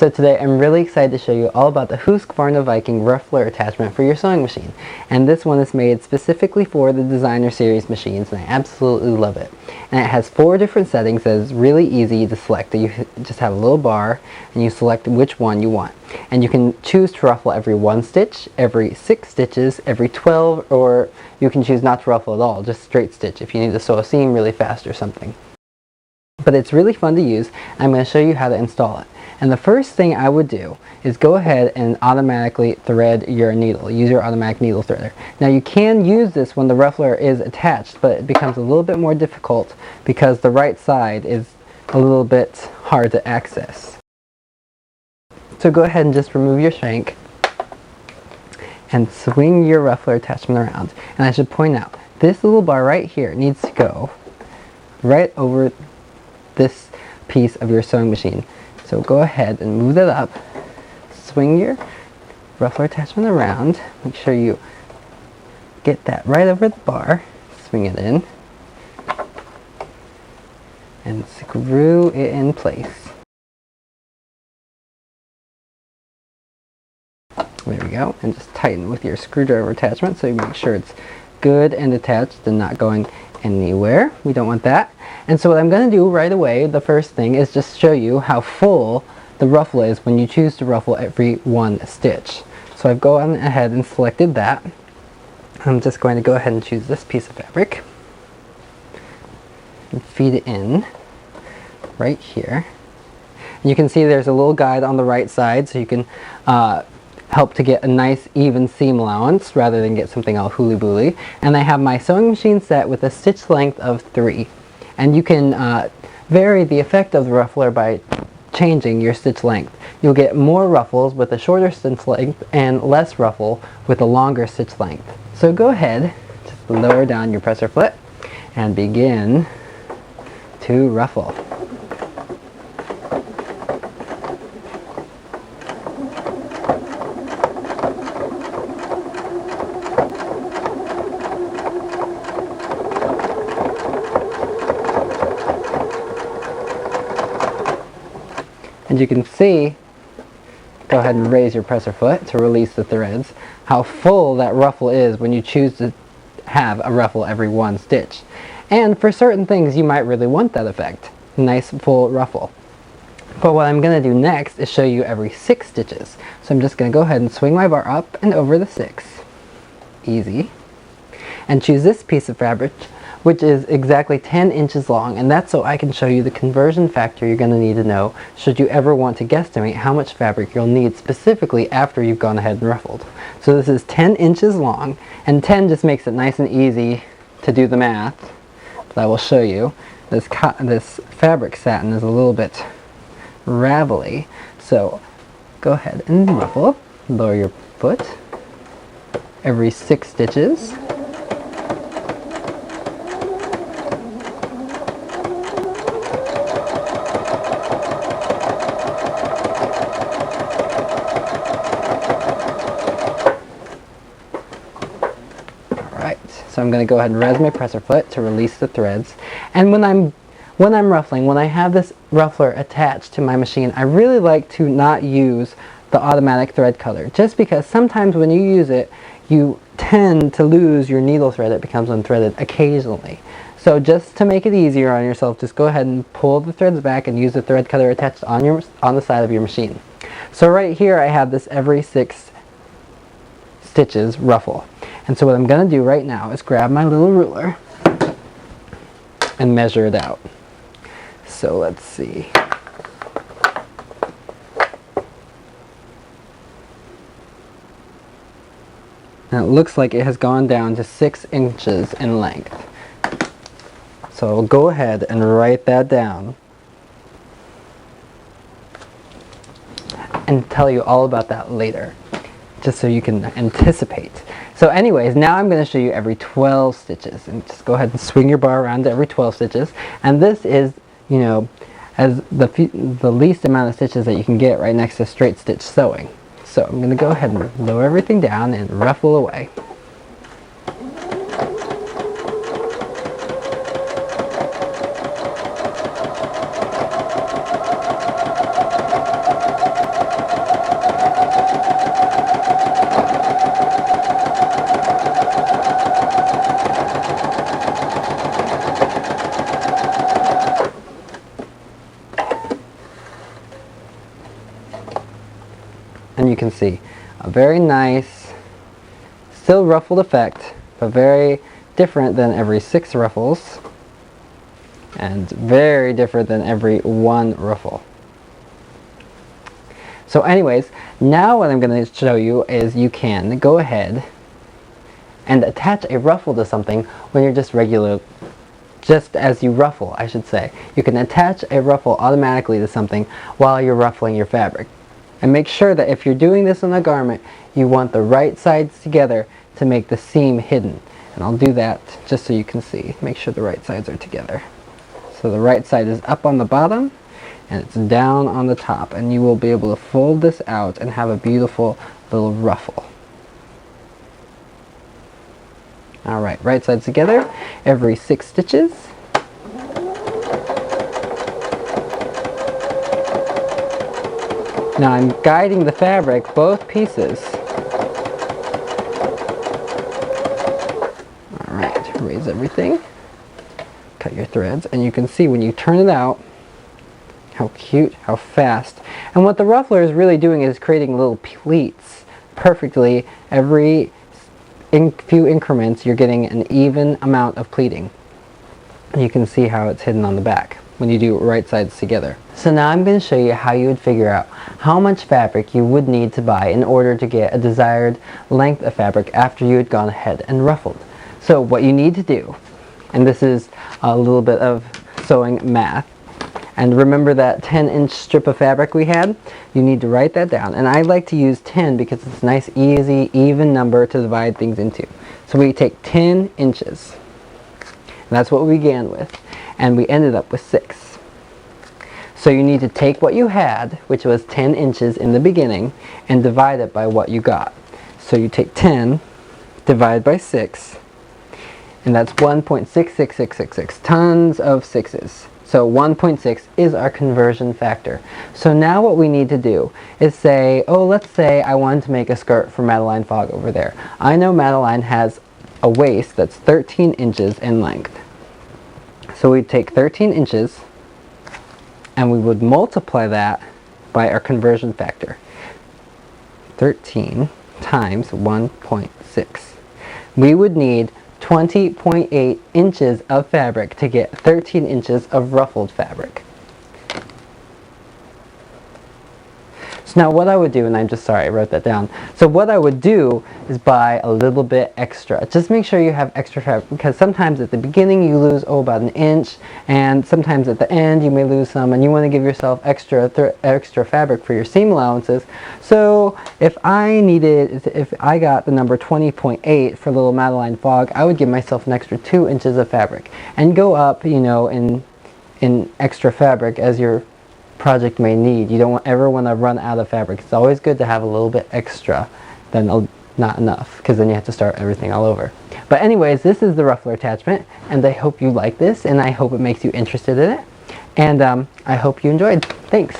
So today I'm really excited to show you all about the Husqvarna Viking Ruffler attachment for your sewing machine. And this one is made specifically for the designer series machines, and I absolutely love it. And it has 4 different settings that is really easy to select. You just have a little bar and you select which one you want. And you can choose to ruffle every 1 stitch, every 6 stitches, every 12, or you can choose not to ruffle at all, just straight stitch if you need to sew a seam really fast or something. But it's really fun to use. I'm going to show you how to install it. And the first thing I would do is go ahead and automatically thread your needle. Use your automatic needle threader. Now you can use this when the ruffler is attached, but it becomes a little bit more difficult because the right side is a little bit hard to access. So go ahead and just remove your shank and swing your ruffler attachment around. And I should point out, this little bar right here needs to go right over this piece of your sewing machine. So go ahead and move that up, swing your ruffler attachment around, make sure you get that right over the bar, swing it in, and screw it in place. There we go, and just tighten with your screwdriver attachment so you make sure it's good and attached and not going anywhere. We don't want that. And so what I'm going to do right away, the first thing, is just show you how full the ruffle is when you choose to ruffle every 1 stitch. So I've gone ahead and selected that. I'm just going to go ahead and choose this piece of fabric and feed it in right here. And you can see there's a little guide on the right side so you can help to get a nice even seam allowance rather than get something all hooly-booly. And I have my sewing machine set with a stitch length of 3. And you can vary the effect of the ruffler by changing your stitch length. You'll get more ruffles with a shorter stitch length and less ruffle with a longer stitch length. So go ahead, just lower down your presser foot and begin to ruffle. And you can see, go ahead and raise your presser foot to release the threads, how full that ruffle is when you choose to have a ruffle every 1 stitch. And for certain things you might really want that effect, nice full ruffle. But what I'm going to do next is show you every 6 stitches. So I'm just going to go ahead and swing my bar up and over the 6. Easy. And choose this piece of fabric, which is exactly 10 inches long, and that's so I can show you the conversion factor you're going to need to know should you ever want to guesstimate how much fabric you'll need specifically after you've gone ahead and ruffled. So this is 10 inches long, and 10 just makes it nice and easy to do the math, but I will show you. This fabric satin is a little bit ravelly, so go ahead and ruffle, lower your foot every 6 stitches. So I'm going to go ahead and raise my presser foot to release the threads. And when I'm ruffling, when I have this ruffler attached to my machine, I really like to not use the automatic thread cutter, just because sometimes when you use it, you tend to lose your needle thread. It becomes unthreaded occasionally. So just to make it easier on yourself, just go ahead and pull the threads back and use the thread cutter attached on the side of your machine. So right here I have this every 6 stitches ruffle. And so what I'm going to do right now is grab my little ruler and measure it out. So let's see. Now it looks like it has gone down to 6 inches in length. So I'll go ahead and write that down and tell you all about that later, just so you can anticipate. So anyways, now I'm going to show you every 12 stitches, and just go ahead and swing your bar around to every 12 stitches. And this is, you know, as the least amount of stitches that you can get right next to straight stitch sewing. So I'm going to go ahead and lower everything down and ruffle away. And you can see a very nice, still ruffled effect, but very different than every 6 ruffles, and very different than every 1 ruffle. So anyways, now what I'm going to show you is you can go ahead and attach a ruffle to something when you're just as you ruffle, I should say. You can attach a ruffle automatically to something while you're ruffling your fabric. And make sure that if you're doing this on a garment, you want the right sides together to make the seam hidden. And I'll do that just so you can see. Make sure the right sides are together. So the right side is up on the bottom and it's down on the top, and you will be able to fold this out and have a beautiful little ruffle. Alright, right sides together every 6 stitches. Now I'm guiding the fabric, both pieces. Alright, raise everything. Cut your threads, and you can see when you turn it out, how cute, how fast. And what the ruffler is really doing is creating little pleats perfectly. Every few increments you're getting an even amount of pleating. You can see how it's hidden on the back when you do right sides together. So now I'm going to show you how you would figure out how much fabric you would need to buy in order to get a desired length of fabric after you had gone ahead and ruffled. So what you need to do, and this is a little bit of sewing math, and remember that 10-inch strip of fabric we had? You need to write that down. And I like to use 10 because it's a nice, easy, even number to divide things into. So we take 10 inches. And that's what we began with. And we ended up with 6. So you need to take what you had, which was 10 inches in the beginning, and divide it by what you got. So you take 10, divide by 6, and that's 1.66666. Tons of 6s. So 1.6 is our conversion factor. So now what we need to do is say, oh, let's say I wanted to make a skirt for Madeline Fogg over there. I know Madeline has a waist that's 13 inches in length. So we'd take 13 inches and we would multiply that by our conversion factor. 13 times 1.6. We would need 20.8 inches of fabric to get 13 inches of ruffled fabric. So now what I would do, and I'm just sorry I wrote that down. So what I would do is buy a little bit extra. Just make sure you have extra fabric, because sometimes at the beginning you lose about 1 inch, and sometimes at the end you may lose some, and you want to give yourself extra fabric for your seam allowances. So if I got the number 20.8 for little Madeline Fogg, I would give myself an extra 2 inches of fabric and go up, you know, in extra fabric as your project may need. You don't ever want to run out of fabric. It's always good to have a little bit extra than not enough, because then you have to start everything all over. But anyways, this is the ruffler attachment, and I hope you like this, and I hope it makes you interested in it, and I hope you enjoyed. Thanks.